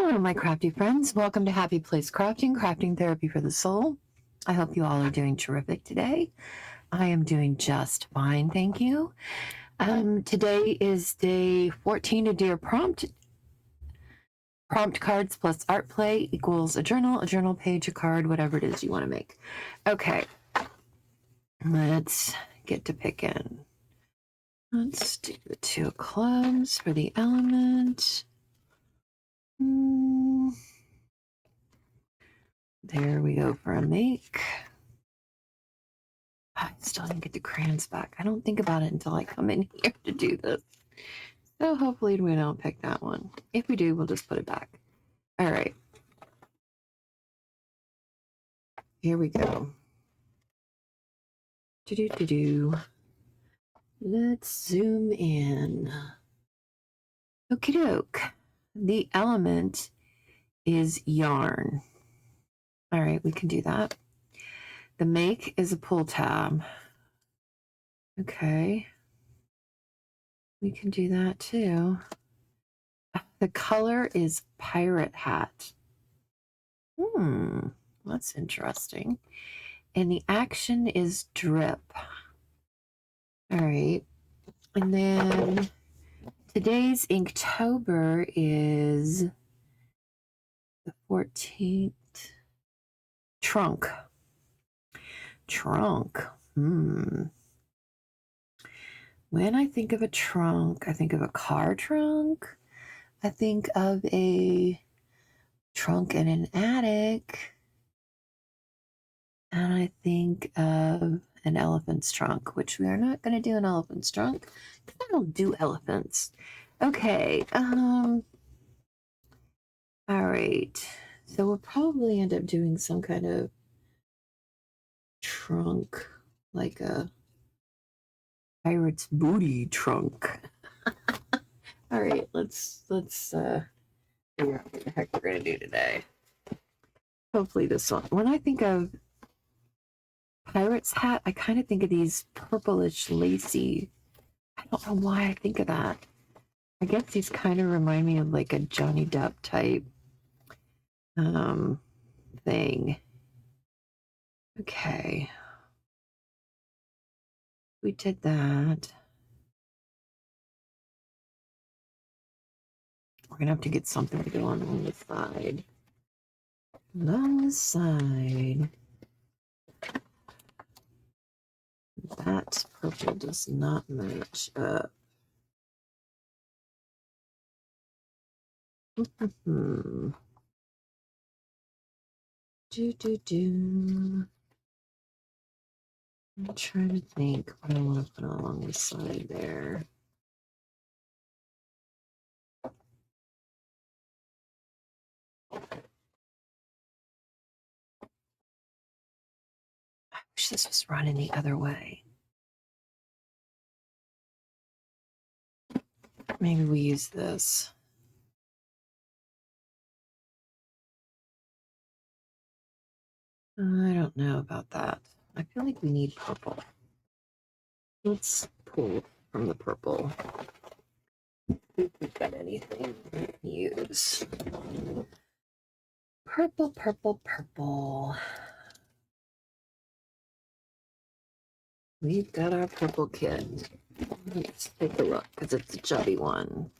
Hello, my crafty friends. Welcome to Happy Place Crafting, crafting therapy for the soul. I hope you all are doing terrific today. I am doing just fine, thank you. Today is day 14 to do a prompt. Prompt cards plus art play equals a journal page, a card, whatever it is you want to make. Okay, let's get to picking. Let's do the 2 of clubs for the element. There we go for a make. I still didn't get the crayons back. I don't think about it until I come in here to do this. So hopefully we don't pick that one. If we do, we'll just put it back. All right. Here we go. Let's zoom in. Okie doke. The element is yarn. All right, we can do that. The make is a pull tab. Okay. We can do that too. The color is pirate hat. That's interesting. And the action is drip. All right. And then today's Inktober is the 14th. Trunk. When I think of a trunk, I think of a car trunk. I think of a trunk in an attic. And I think of an elephant's trunk, which we are not going to do an elephant's trunk because I don't do elephants. Okay. All right. So we'll probably end up doing some kind of trunk, like a pirate's booty trunk. All right. Let's figure out what the heck we're going to do today. Hopefully this one. When I think of pirate's hat, I kind of think of these purplish lacy. I don't know why I think of that. I guess these kind of remind me of like a Johnny Depp type thing. Okay. We did that. We're going to have to get something to go on the side. On the side. That purple does not match up. I'm trying to think what I want to put along the side there. I wish this was running the other way. Maybe we use this. I don't know about that. I feel like we need purple. Let's pull from the purple. If we've got anything to use. Purple, purple, purple. We've got our purple kit. Let's take a look because it's a chubby one.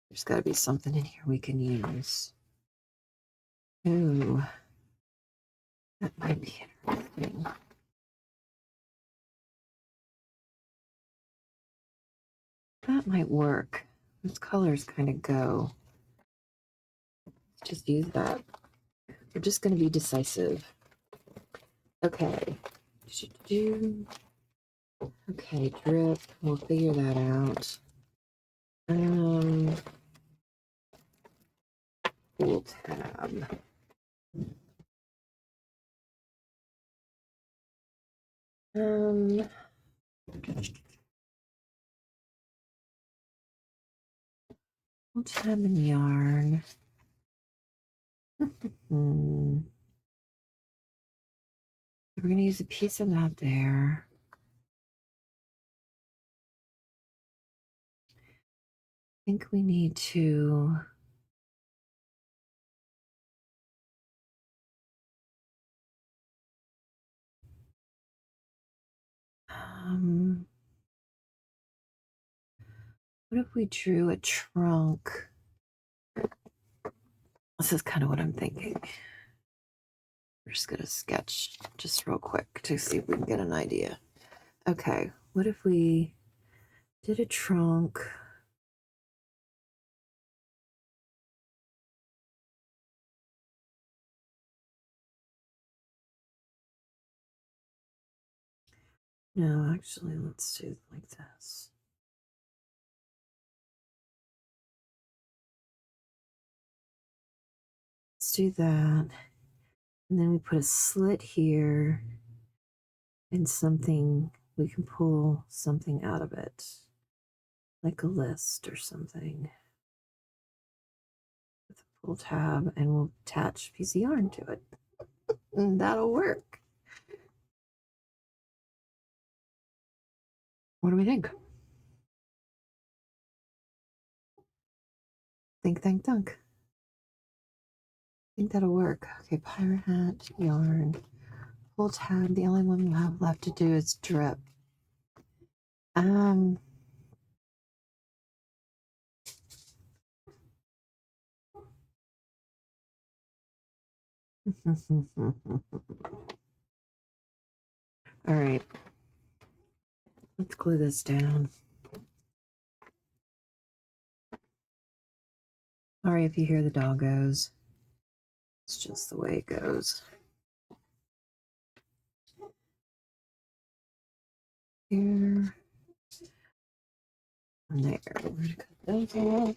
There's got to be something in here we can use. Ooh, that might be interesting. That might work. Those colors kind of go. Let's just use that. We're just going to be decisive. Okay. Okay, drip. We'll figure that out. Pull tab. Pull tab and yarn. We're going to use a piece of that there. I think we need to What if we drew a trunk? This is kind of what I'm thinking. We're just gonna sketch just real quick to see if we can get an idea. Okay, what if we did a trunk? No, actually, let's do it like this. Let's do that. And then we put a slit here and something, we can pull something out of it, like a list or something. With a pull tab, and we'll attach a piece of yarn to it. And that'll work. What do we think? Think, think, think. I think that'll work. Okay, pirate hat, yarn, pull tab. The only one we'll have left to do is drip. Um, all right. Let's glue this down. Sorry if you hear the doggos. It's just the way it goes. Here. And there. We're going to cut those off.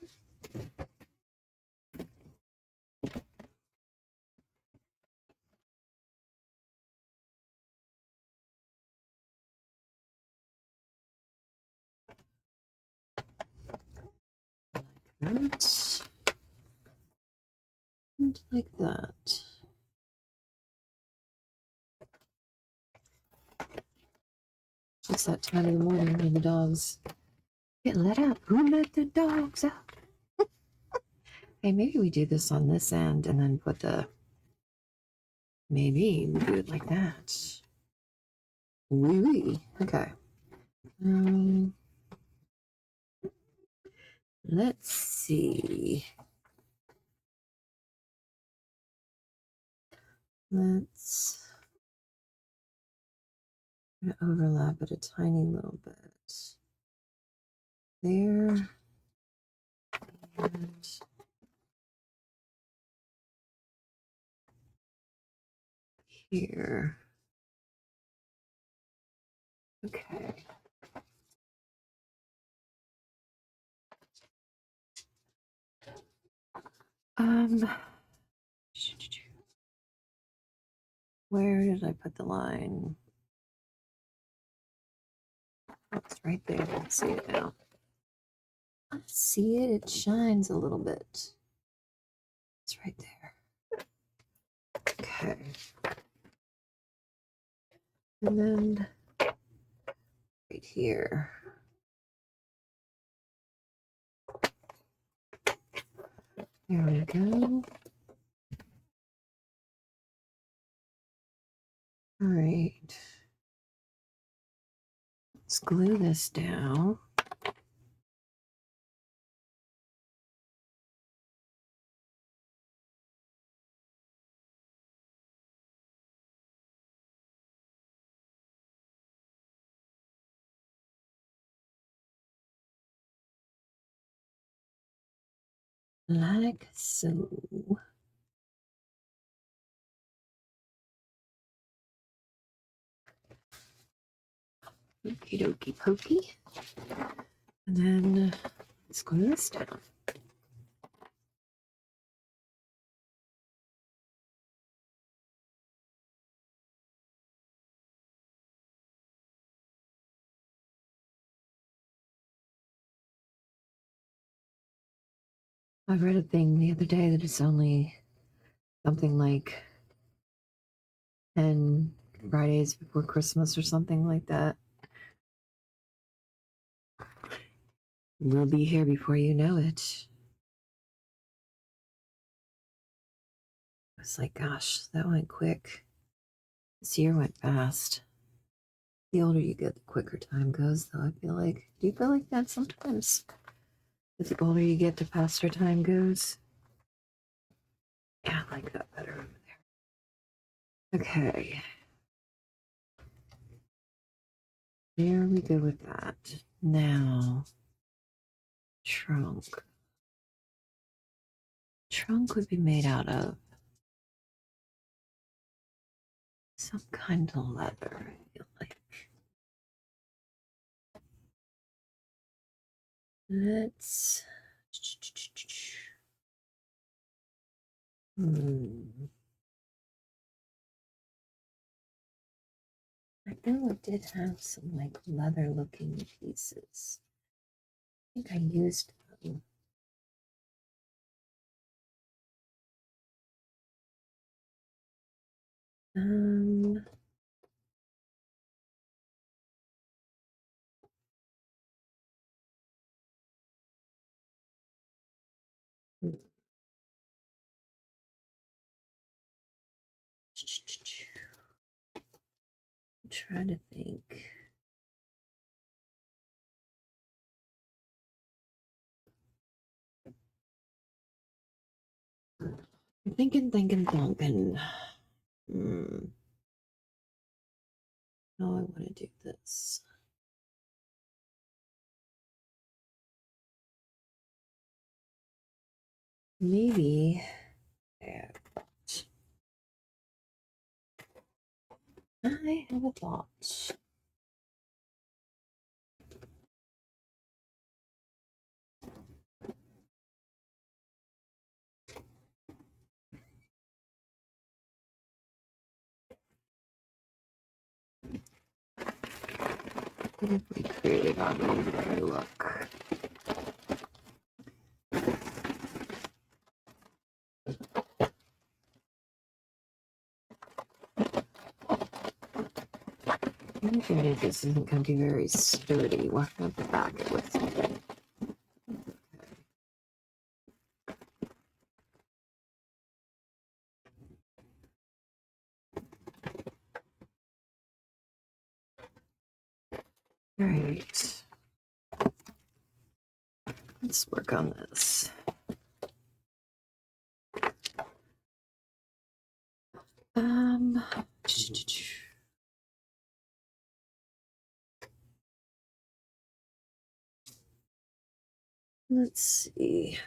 Like that. And like that. It's that time of the morning when the dogs get let out. Who let the dogs out? Hey, maybe we do this on this end and then put the. Maybe we do it like that. Wee wee. Okay. Let's see. Let's overlap it a tiny little bit. There. And here. Okay. Where did I put the line? Oh, it's right there. I see it now. I see it. It shines a little bit. It's right there. Okay. And then right here. There we go. All right. Let's glue this down. Like so. Okie dokie pokey. And then let's glue this down. I read a thing the other day that it's only something like 10 Fridays before Christmas or something like that. We'll be here before you know it. It's like, gosh, that went quick. This year went fast. The older you get, the quicker time goes, though. I feel like. Do you feel like that sometimes? That the older you get, the faster time goes? Yeah, I like that better over there. Okay. There we go with that. Now, trunk. Trunk would be made out of some kind of leather, I feel like. Let's. I know it did have some like leather looking pieces. I think I used them. Um, I'm trying to think. I'm thinking. How I want to do this. Maybe. Yeah. I have a thought. What if we created on a look? Maybe this isn't going to be very sturdy. We'll have to back it with something. All right. Let's work on this. Um, let's see.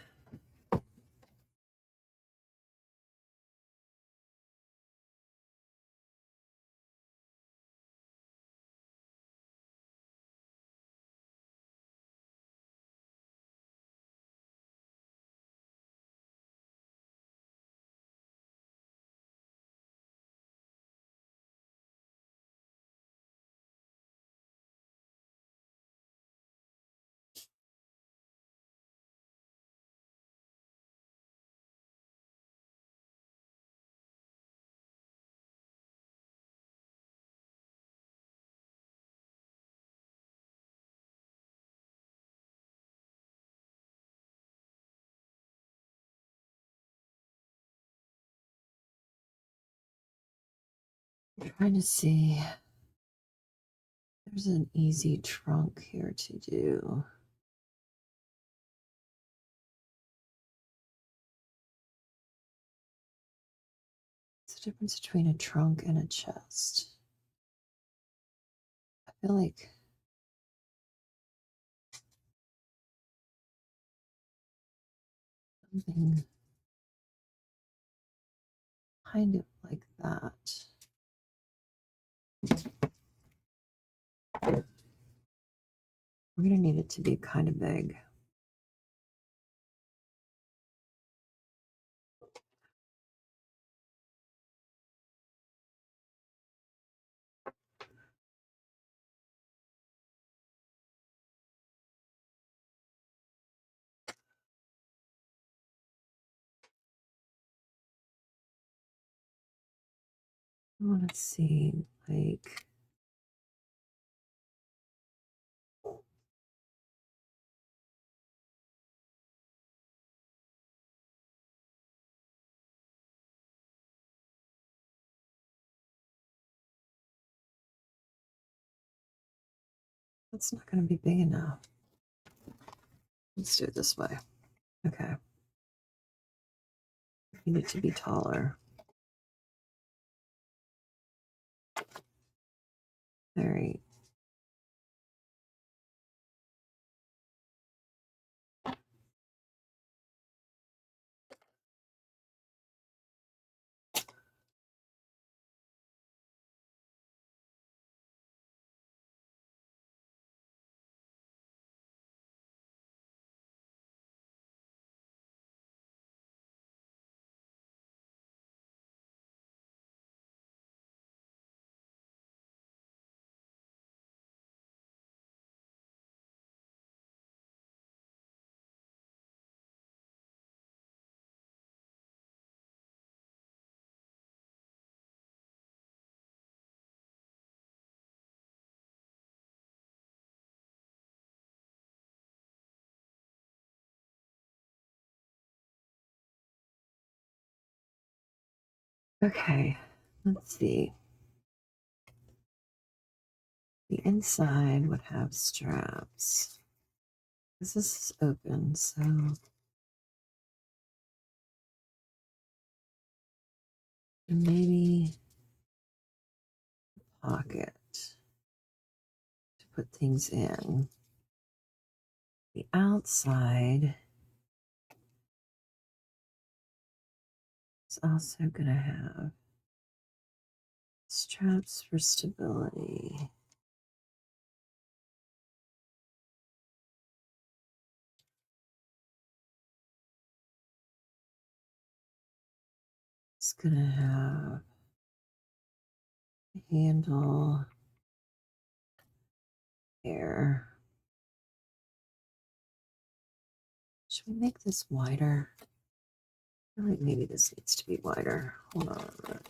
I'm trying to see. There's an easy trunk here to do. What's the difference between a trunk and a chest? I feel like something kind of like that. We're going to need it to be kind of big. I want to see, like, That's not going to be big enough. Let's do it this way. Okay. Need it to be taller. All right. Okay, let's see. The inside would have straps. This is open, so maybe a pocket to put things in. The outside is also going to have straps for stability. It's going to have a handle here. Should we make this wider? I feel like maybe this needs to be wider. Hold on a minute.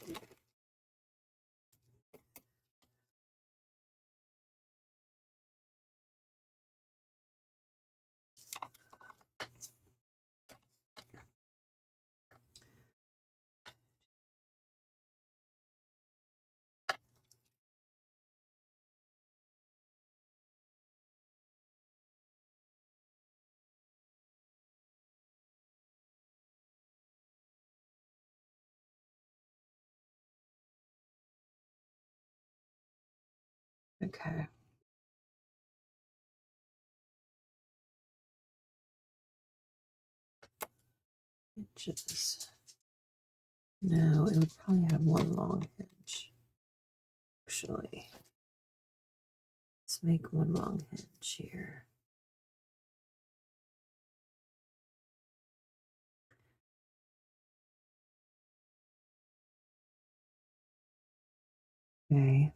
Okay. Inches. No, it would probably have one long hinge. Actually, let's make one long hinge here. Okay.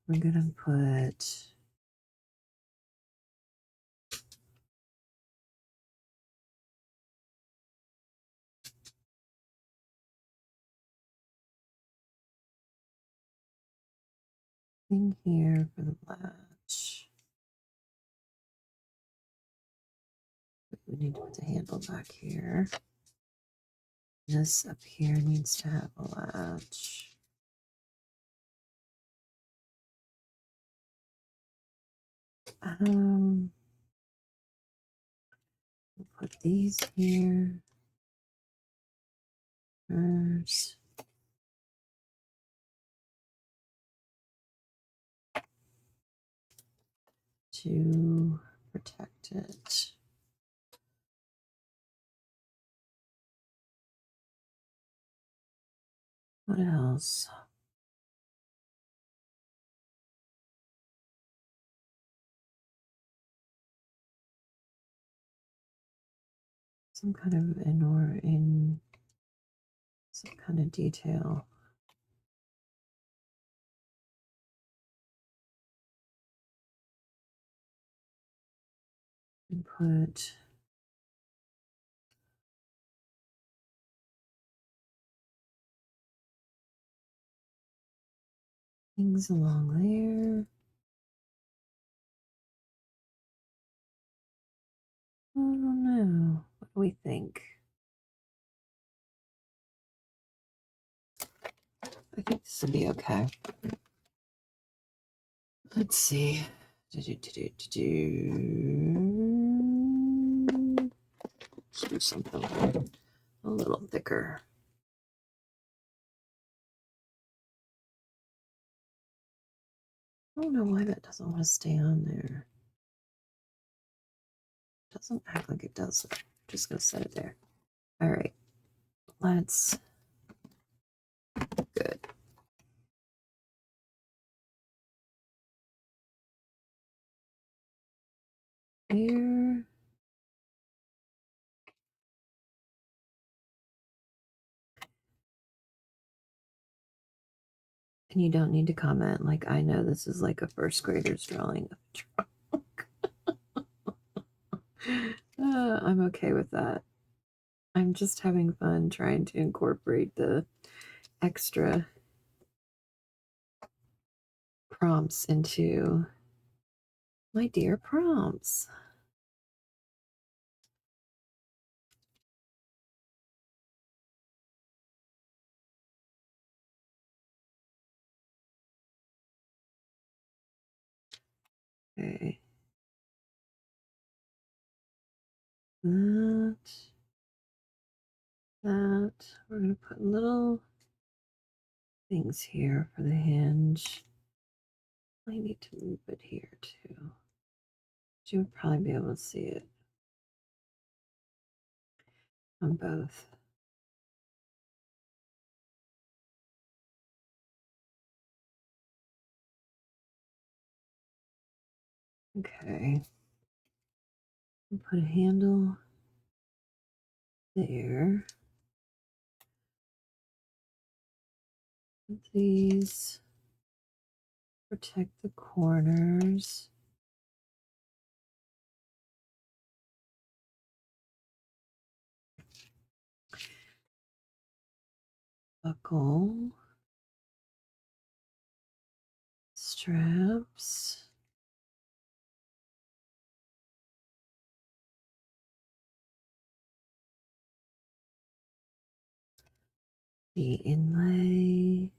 We're gonna put thing here for the latch. We need to put the handle back here. This up here needs to have a latch. We'll put these here first. To protect it. What else? Some kind of in some kind of detail. And put things along there. I don't know. What do we think? I think this will be okay. Let's see. Let's do something a little thicker. I don't know why that doesn't want to stay on there. It doesn't act like it does. I'm just going to set it there. All right. Let's. Good. Here. And you don't need to comment. Like, I know this is like a first grader's drawing of a trunk. I'm okay with that. I'm just having fun trying to incorporate the extra prompts into my dear prompts. Okay. That. We're going to put little things here for the hinge. I need to move it here too. You would probably be able to see it on both. Okay. Put a handle there. Put these. Protect the corners. Buckle. Straps. The inlay.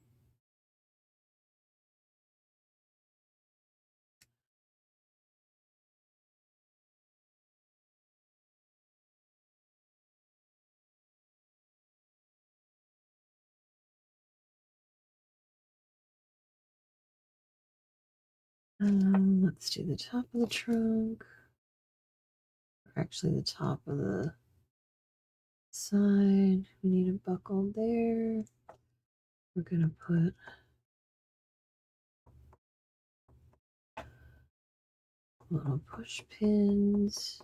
Let's do the top of the trunk. Or actually, the top of the side. We need a buckle there. We're gonna put little push pins.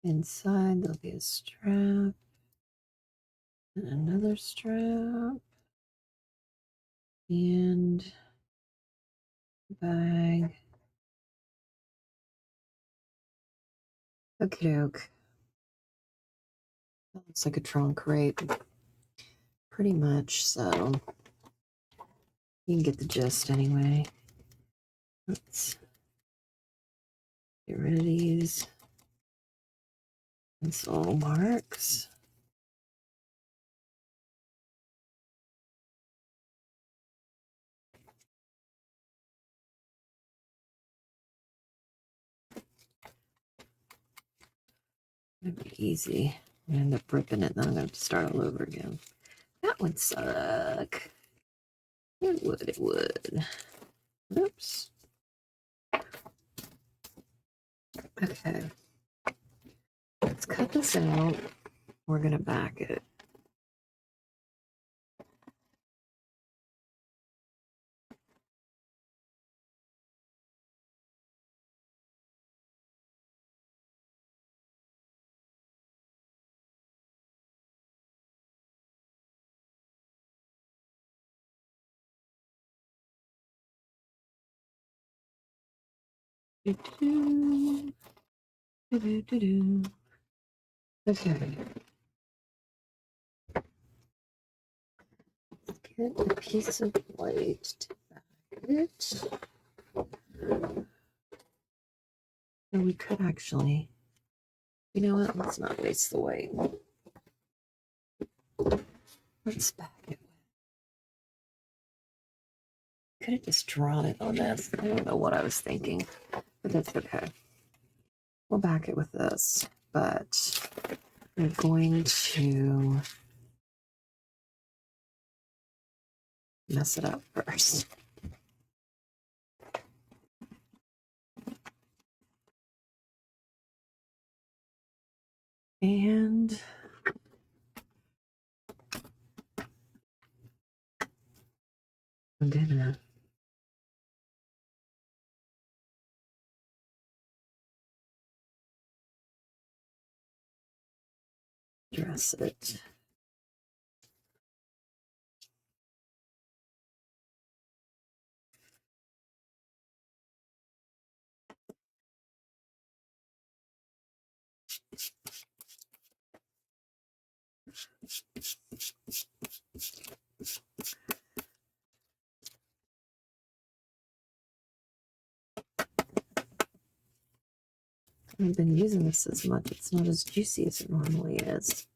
Inside there'll be a strap and another strap and bag. Okay, doke. That looks like a trunk, right? Pretty much, so you can get the gist anyway. Let's get rid of these pencil marks. It'd be easy. I'm gonna end up ripping it, and then I'm gonna have to start all over again. That would suck. It would, it would. Oops. Okay. Let's cut this out. We're gonna back it. Do-do. Do-do-do-do. Okay. Get a piece of white to back it. And we could actually, you know what? Let's not waste the white. Let's back it could have just drawn it on this. I don't know what I was thinking, but that's okay. We'll back it with this, but we're going to mess it up first. And I'm gonna dress it. I haven't been using this as much. It's not as juicy as it normally is.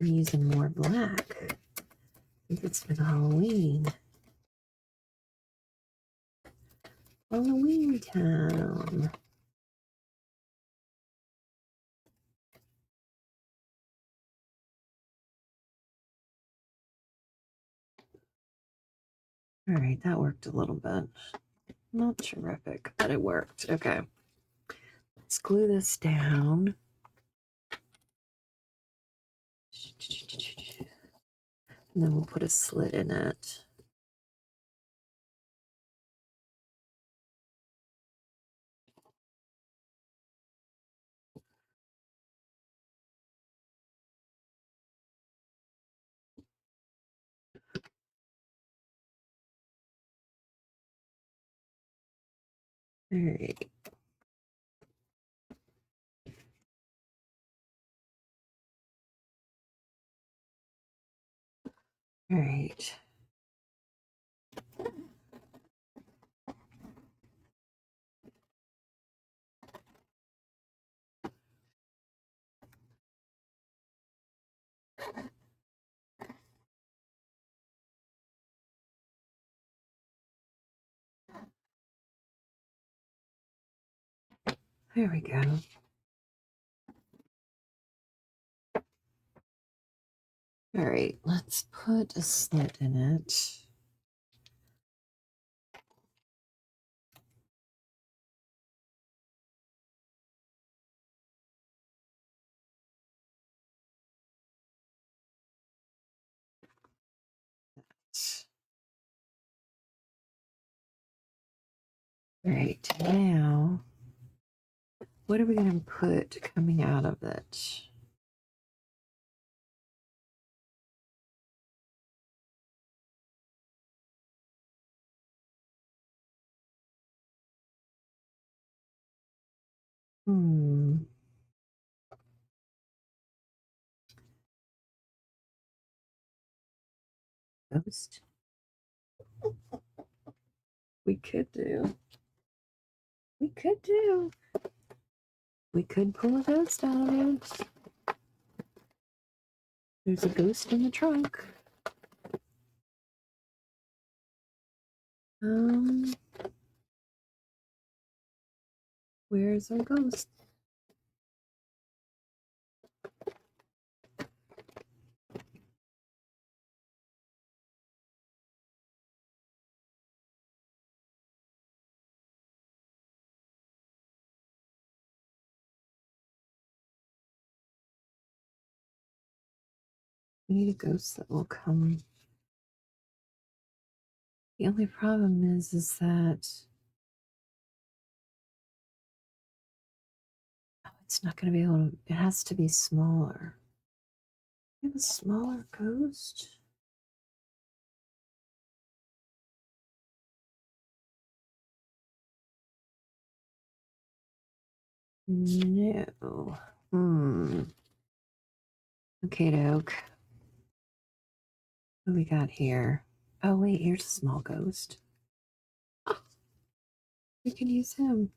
I'm using more black. I think it's been Halloween. Halloween Town. All right, that worked a little bit. Not terrific, but it worked. Okay. Let's glue this down. And then we'll put a slit in it. All right. All right. There we go. All right, let's put a slit in it. All right, now what are we going to put coming out of it? Ghost? We could do. We could do. We could pull a ghost out of it. There's a ghost in the trunk. Where's our ghost? We need a ghost that will come. The only problem is that it's not going to be able to. It has to be smaller. We have a smaller ghost. No. Okay, doke. What do we got here? Oh, wait, here's a small ghost. We can use him.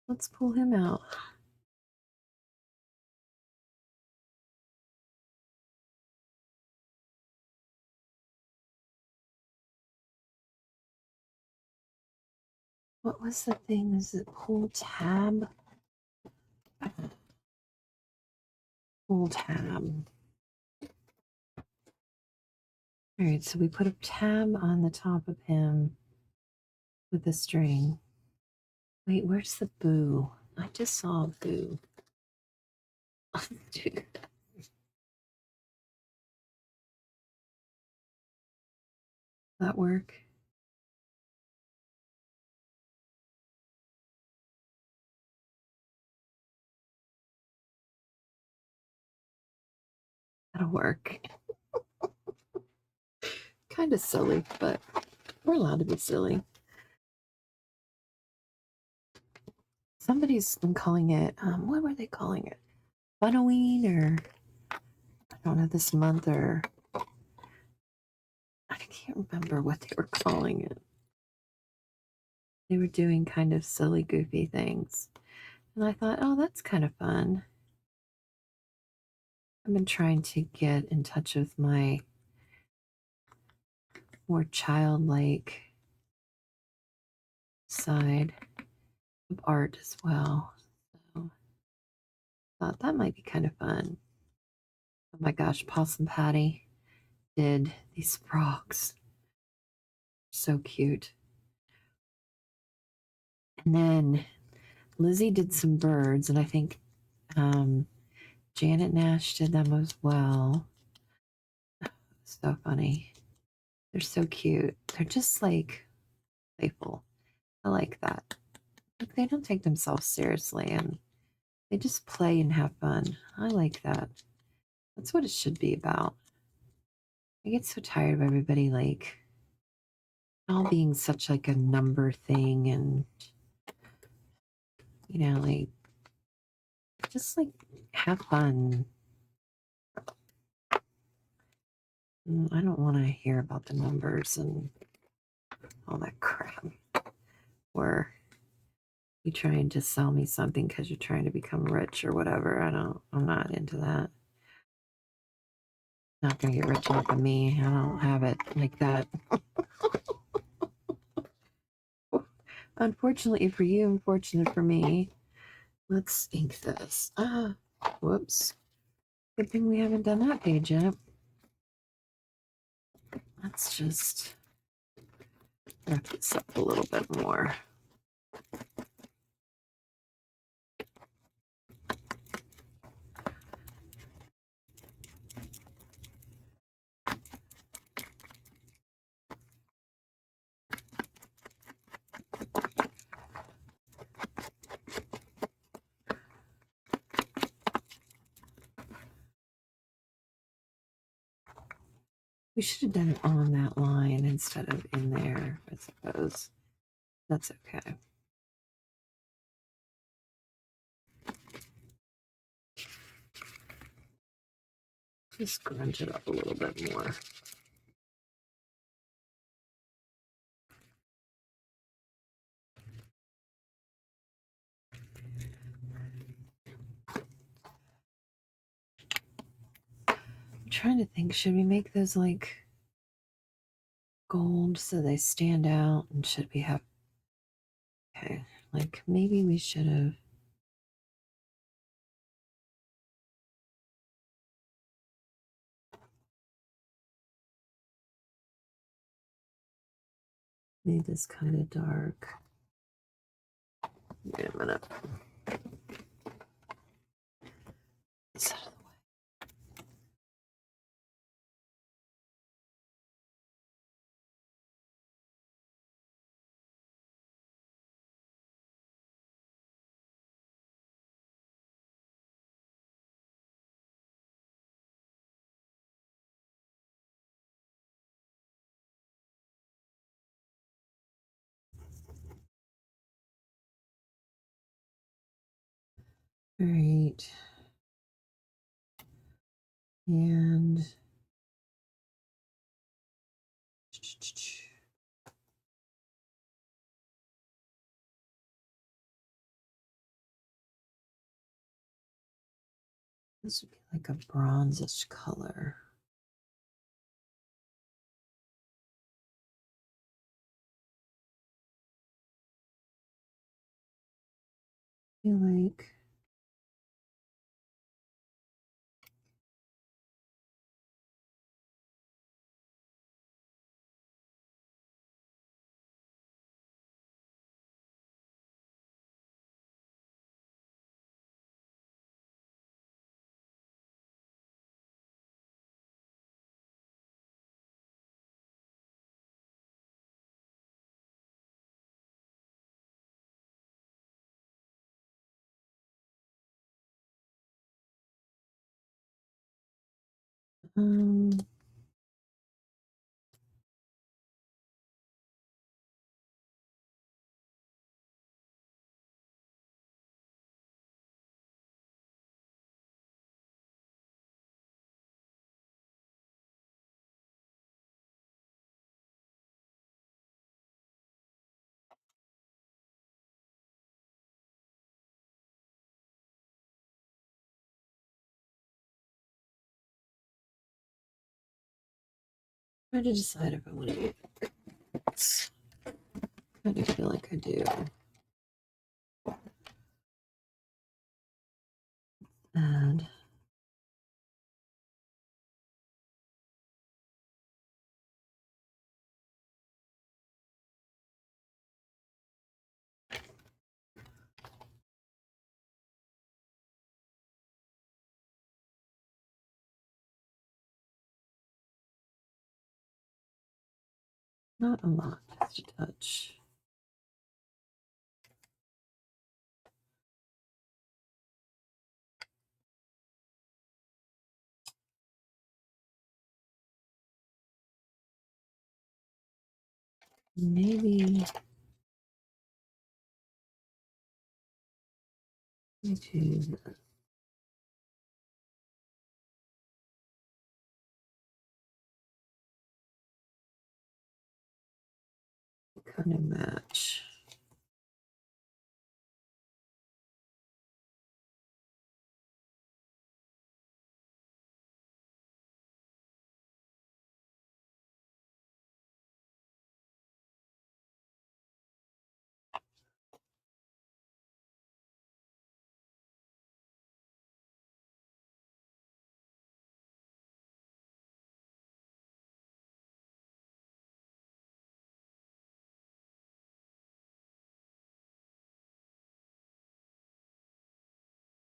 Let's pull him out. What was the thing? Is it pull tab? Pull tab. All right, so we put a tab on the top of him with the string. Wait, where's the boo? I just saw a boo. Dude. That work? That'll work. Kind of silly, but we're allowed to be silly. Somebody's been calling it, what were they calling it? Funoween, or I don't know, this month, or I can't remember what they were calling it. They were doing kind of silly, goofy things. And I thought, oh, that's kind of fun. I've been trying to get in touch with my more childlike side of art as well. So I thought that might be kind of fun. Oh my gosh, Possum Patty did these frogs. So cute. And then Lizzie did some birds, and I think Janet Nash did them as well. So funny. They're so cute. They're just like playful. I like that. Like, they don't take themselves seriously and they just play and have fun. I like that. That's what it should be about. I get so tired of everybody like all being such like a number thing, and like just like have fun. I don't want to hear about the numbers and all that crap. Or you trying to sell me something because you're trying to become rich or whatever. I'm not into that. Not gonna get rich off of me. I don't have it like that. Unfortunately for you, unfortunate for me. Let's ink this. Whoops. Good thing we haven't done that page yet. Let's just wrap this up a little bit more. We should have done it on that line instead of in there, I suppose. That's okay. Just scrunch it up a little bit more. I'm trying to think, should we make those like gold so they stand out? And should we have, okay, like maybe we should have. Made this kind of dark. Wait a minute. This out of the way. All right. And this would be like a bronzish color. feel like um trying to decide if I want to do this. I kind of feel like I do. And not a lot, just a touch. Maybe to kind of match.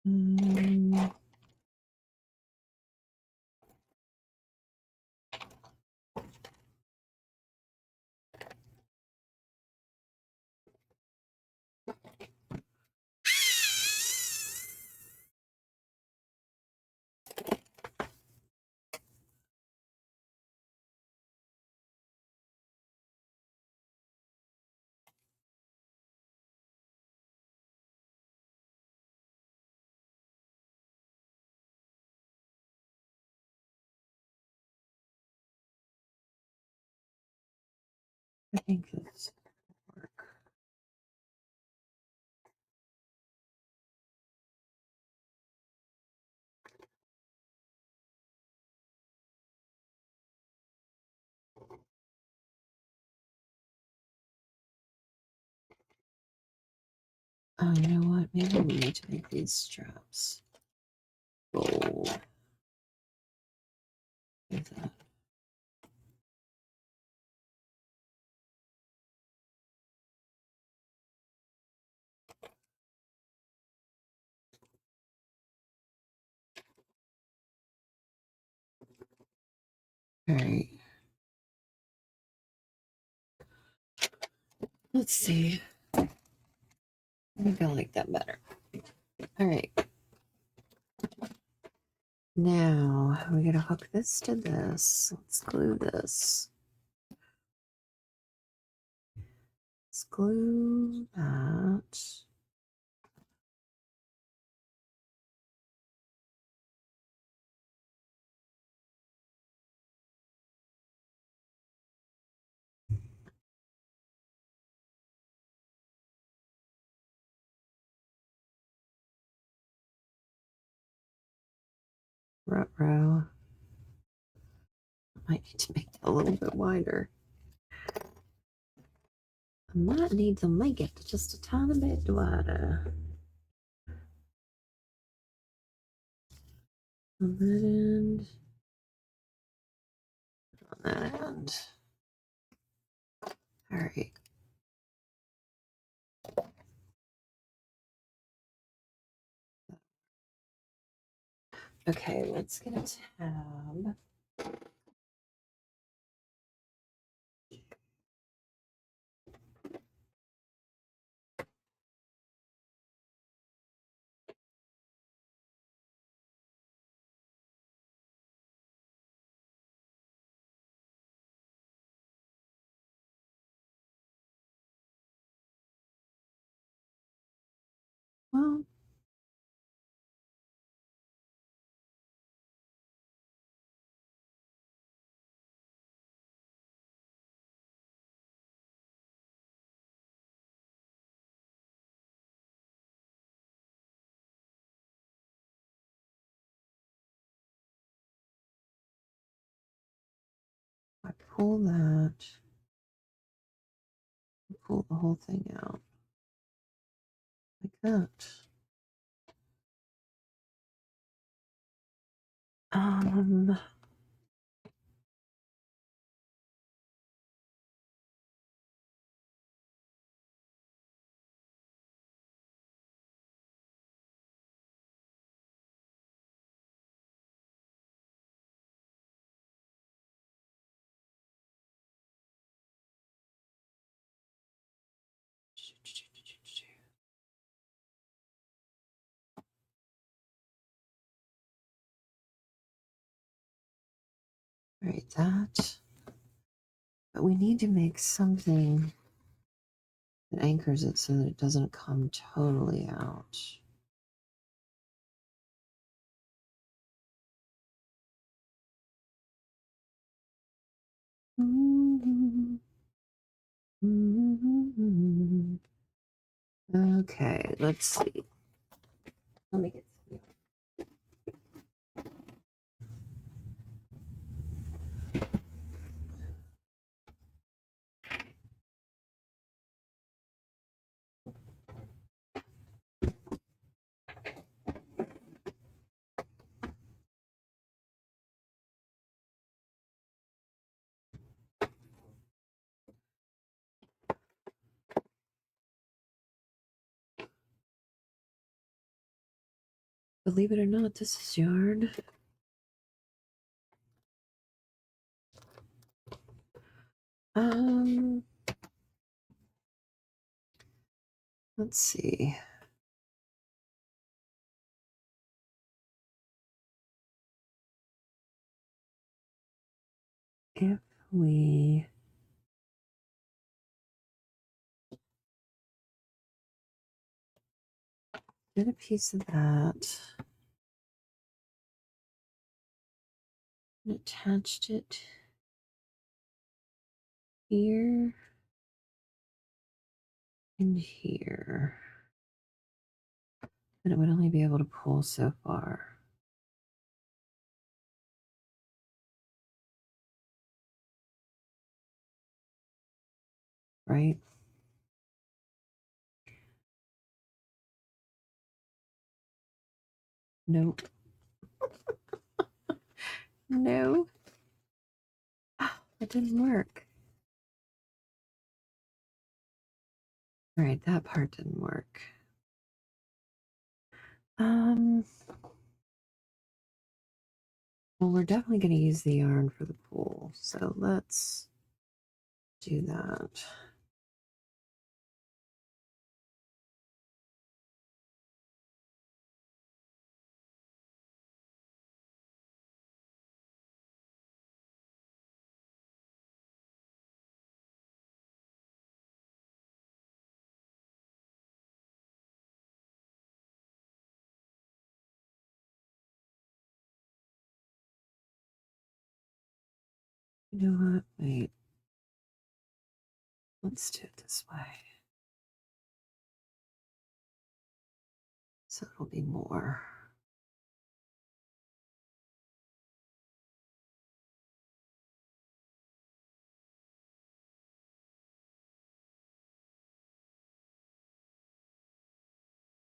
Um, I think this will work. Oh, you know what? Maybe we need to make these straps gold. Like that. All right. Let's see. Maybe I like that better. All right. Now we're gonna hook this to this. Let's glue this. Let's glue that. Row. I might need to make that a little bit wider. I might need to make it just a tiny bit wider. On that end. On that end. All right. Okay, let's get a tab. Well, I pull that, pull the whole thing out like that. Um, right, that. But we need to make something that anchors it so that it doesn't come totally out. Okay, let's see. Let me get some. Believe it or not, this is yarn. Um, let's see. If we did a piece of that and attached it here and here, then it would only be able to pull so far. Right? Nope. No. Ah, it didn't work. All right, that part didn't work. Well, we're definitely going to use the yarn for the pool, so let's do that. You know what? Wait. Let's do it this way. So it'll be more.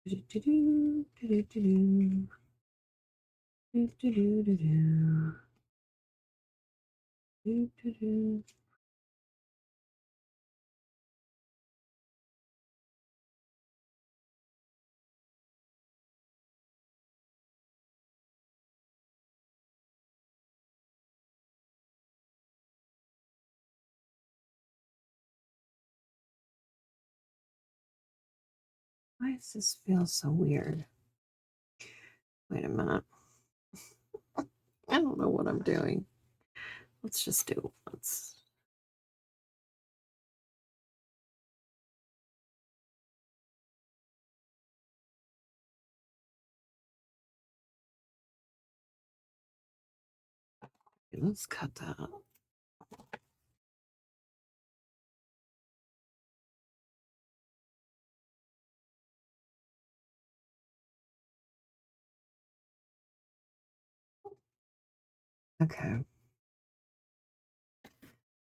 Do-do-do-do, do-do-do-do. Do, do, do, do, do. Do, do, do. Why does this feel so weird? Wait a minute. I don't know what I'm doing. Let's just do let's let's cut that. Okay.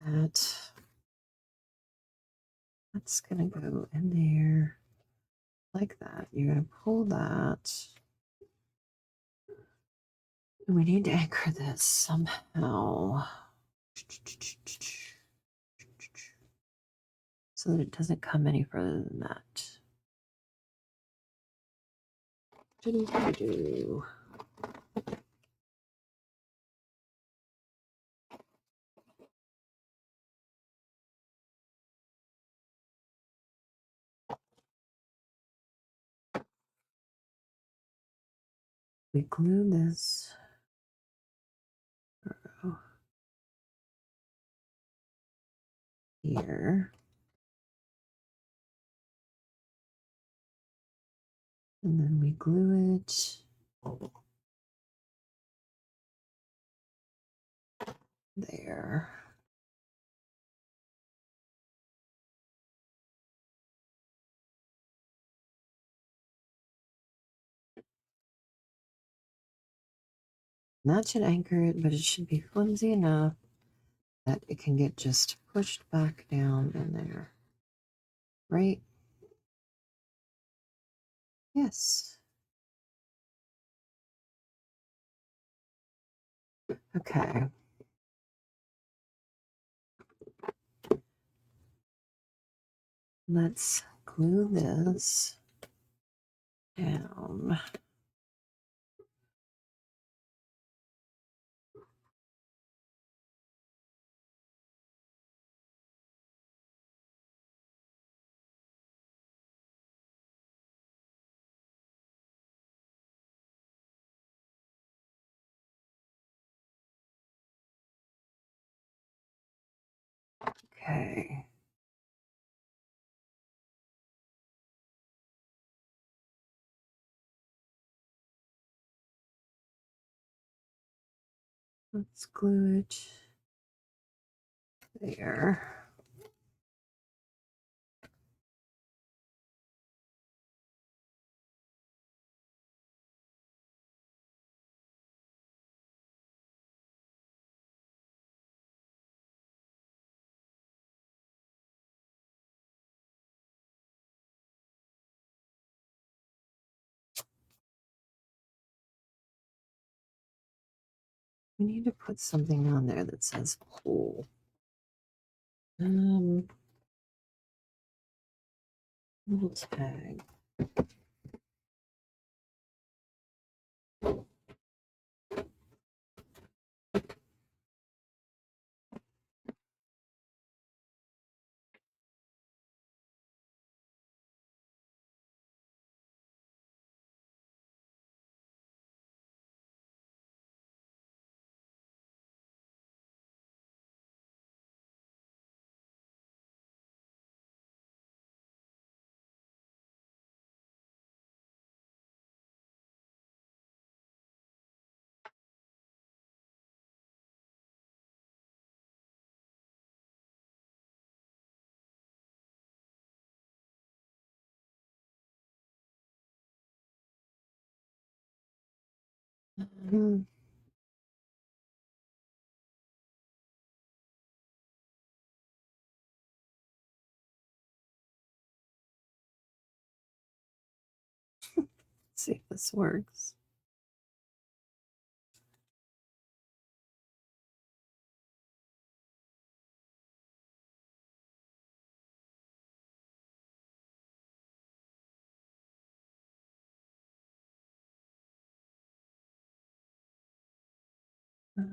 That's gonna go in there like that. You're gonna pull that. We need to anchor this somehow so that it doesn't come any further than that. Do-do-do-do. We glue this here. And then we glue it there. And that should anchor it, but it should be flimsy enough that it can get just pushed back down in there. Right? Yes. Okay. Let's glue this down. Okay. Let's glue it there. We need to put something on there that says pool. Little tag. Um, see if this works. Yeah.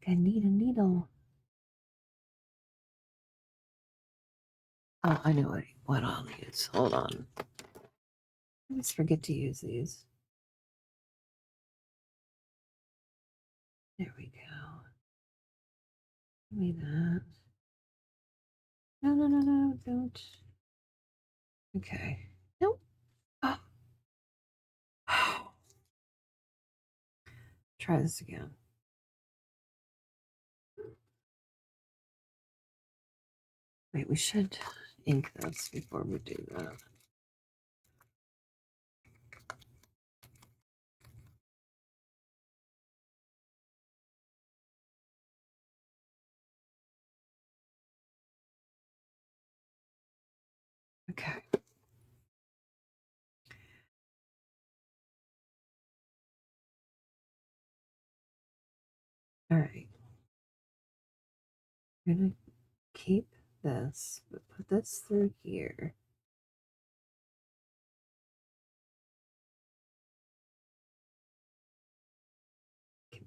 I need a needle. Oh, I know what I'll use. Hold on. I always forget to use these. There we go. Give me that. No, no, no, no, don't. Okay. Nope. Oh. Try this again. Wait, we should ink this before we do that. Okay. All right. I'm going to keep this, but put this through here. Give me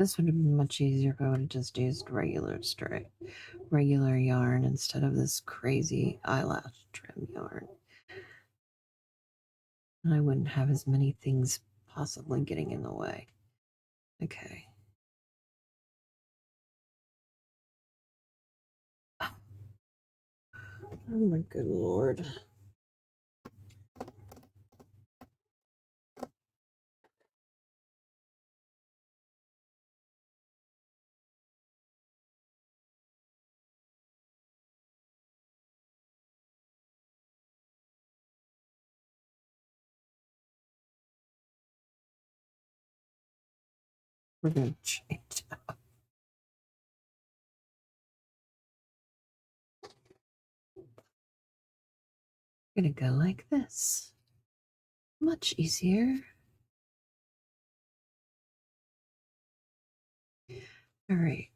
This would have been much easier if I would have just used regular yarn instead of this crazy eyelash trim yarn. And I wouldn't have as many things possibly getting in the way. Okay. Oh my good lord. We're going to change. We're going to go like this. Much easier. All right.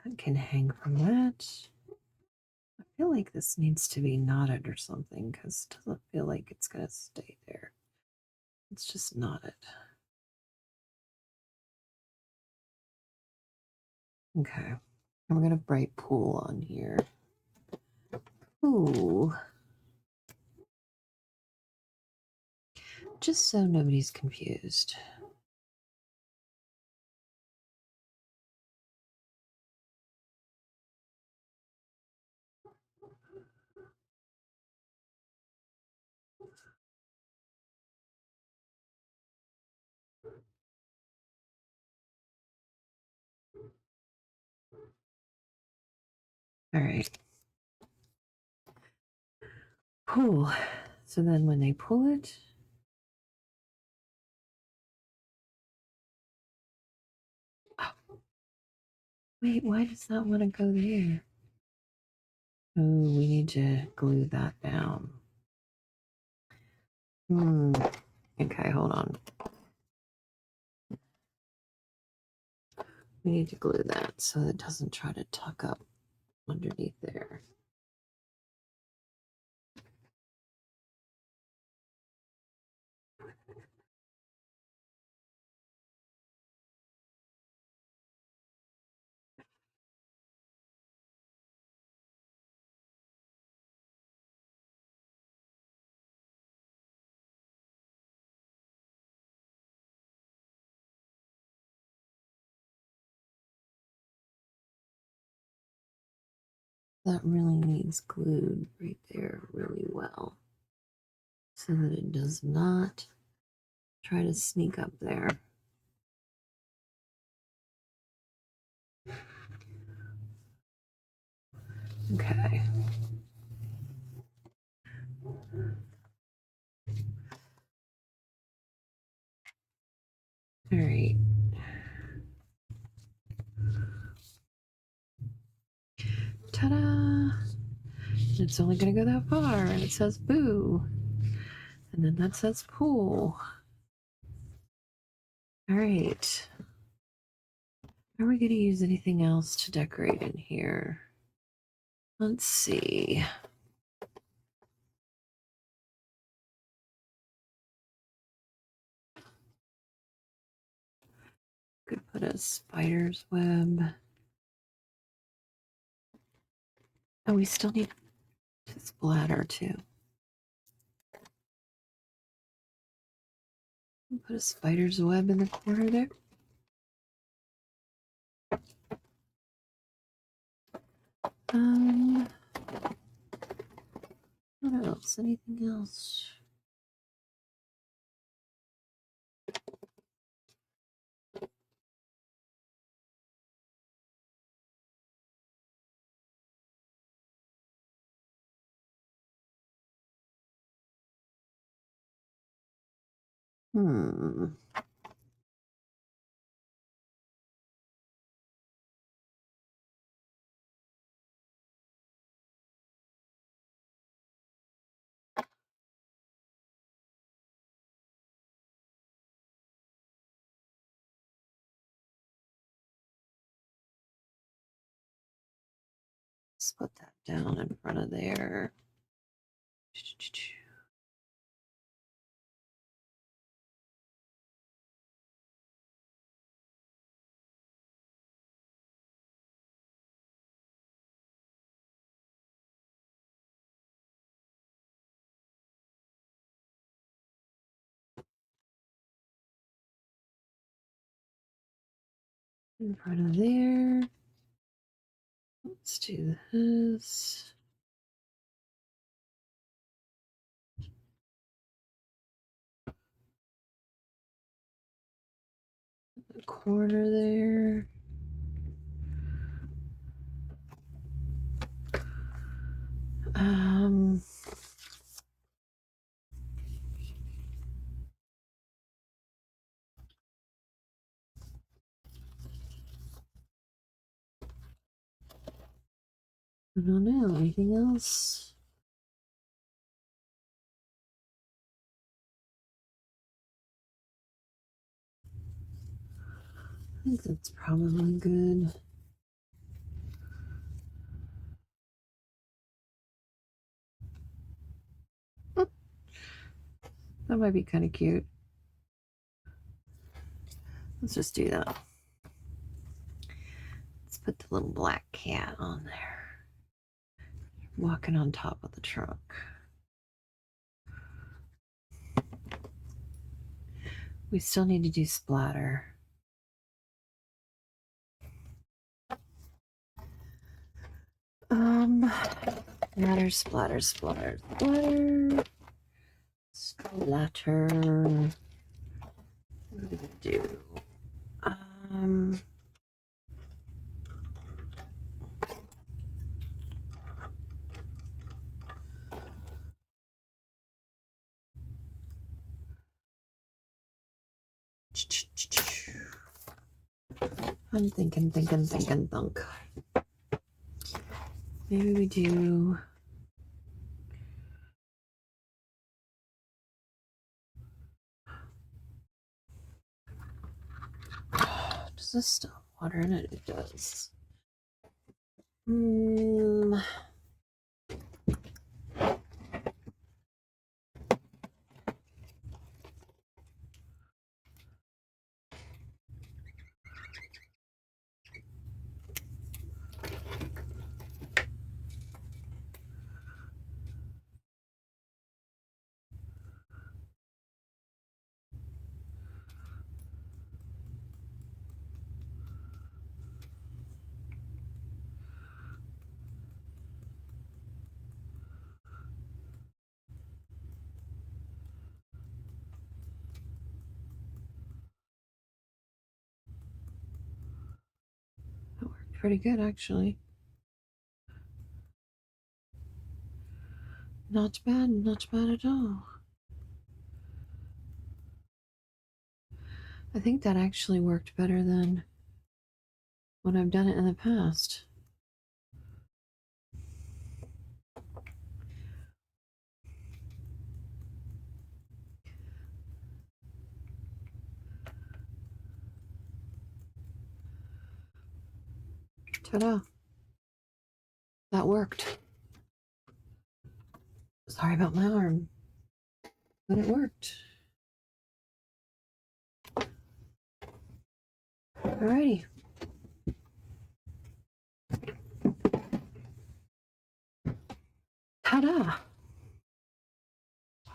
That can hang from that. I feel like this needs to be knotted or something because it doesn't feel like it's going to stay there. It's just knotted. Okay. I'm going to bright pool on here. Ooh. Just so nobody's confused. All right. Cool. So then when they pull it, oh, wait, why does that want to go there? Oh, we need to glue that down. Okay, hold on. We need to glue that so it doesn't try to tuck up underneath there. That really needs glued right there really well so that it does not try to sneak up there. Okay. All right. it's only going to go that far. And it says boo. And then that says pool. All right. Are we going to use anything else to decorate in here? Let's see. Could put a spider's web. Oh, we still need to splatter too. Put a spider's web in the corner there. What else? Anything else? Hmm. Let's put that down in front of there. In front of there. Let's do this. The corner there. I don't know. Anything else? I think that's probably good. That might be kind of cute. Let's just do that. Let's put the little black cat on there. Walking on top of the trunk. We still need to do splatter. Splatter, splatter, splatter, splatter. Splatter. What are we gonna do? I'm thinking, thunk. Maybe we do. Does this still have water in it? It does. That worked pretty good, actually. Not bad at all. I think that actually worked better than when I've done it in the past. Ta-da. That worked. Sorry about my arm, but it worked. Alrighty. Ta-da.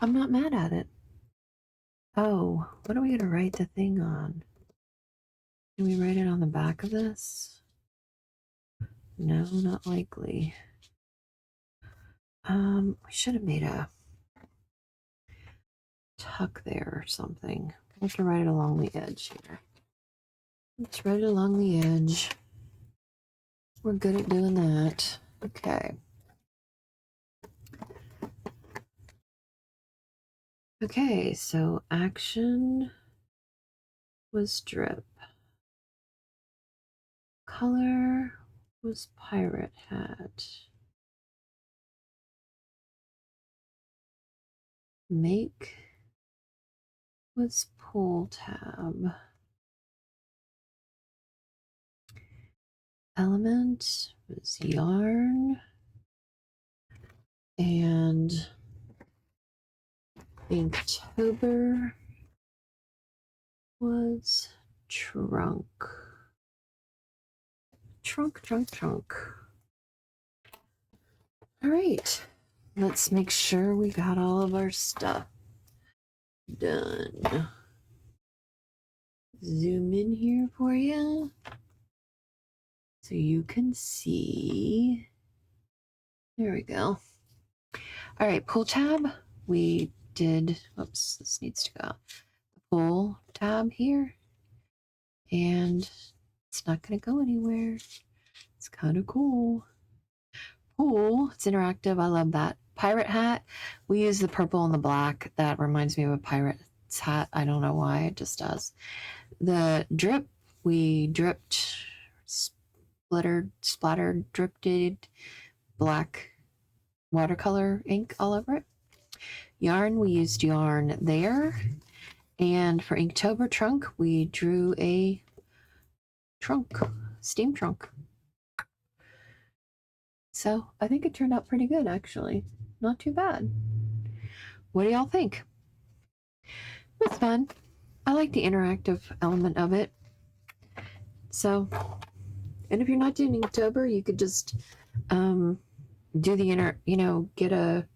I'm not mad at it. Oh, what are we going to write the thing on? Can we write it on the back of this? No, not likely. We should have made a tuck there or something. I have to write it along the edge here. Let's write it along the edge. We're good at doing that. Okay. Okay, so action was drip. Color was pirate hat. Make was pull tab. Element was yarn. And Inktober was trunk. Trunk. All right. Let's make sure we got all of our stuff done. Zoom in here for you so you can see. There we go. All right, pull tab. We did, oops, this needs to go. The pull tab here. And it's not going to go anywhere. It's kind of cool. Pull, it's interactive. I love that. Pirate hat. We use the purple and the black. That reminds me of a pirate's hat. I don't know why. It just does. The drip, we dripped, splattered, dripped black watercolor ink all over it. Yarn, we used yarn there. And for Inktober trunk, we drew a trunk, steam trunk. So I think it turned out pretty good, actually. Not too bad. What do y'all think? It was fun. I like the interactive element of it. So, and if you're not doing Inktober, you could just do the get a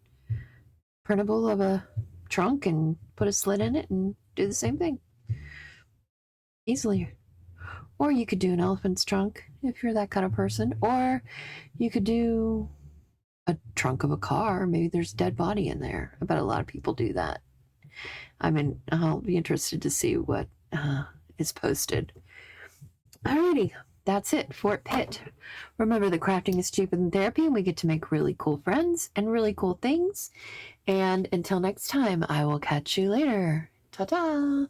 printable of a trunk and put a slit in it and do the same thing. Easily. Or you could do an elephant's trunk if you're that kind of person. Or you could do a trunk of a car. Maybe there's a dead body in there. I bet a lot of people do that. I mean, I'll be interested to see what is posted. Alrighty, that's it. Fort Pitt. Remember that crafting is cheaper than therapy, and we get to make really cool friends and really cool things. And until next time, I will catch you later. Ta-ta!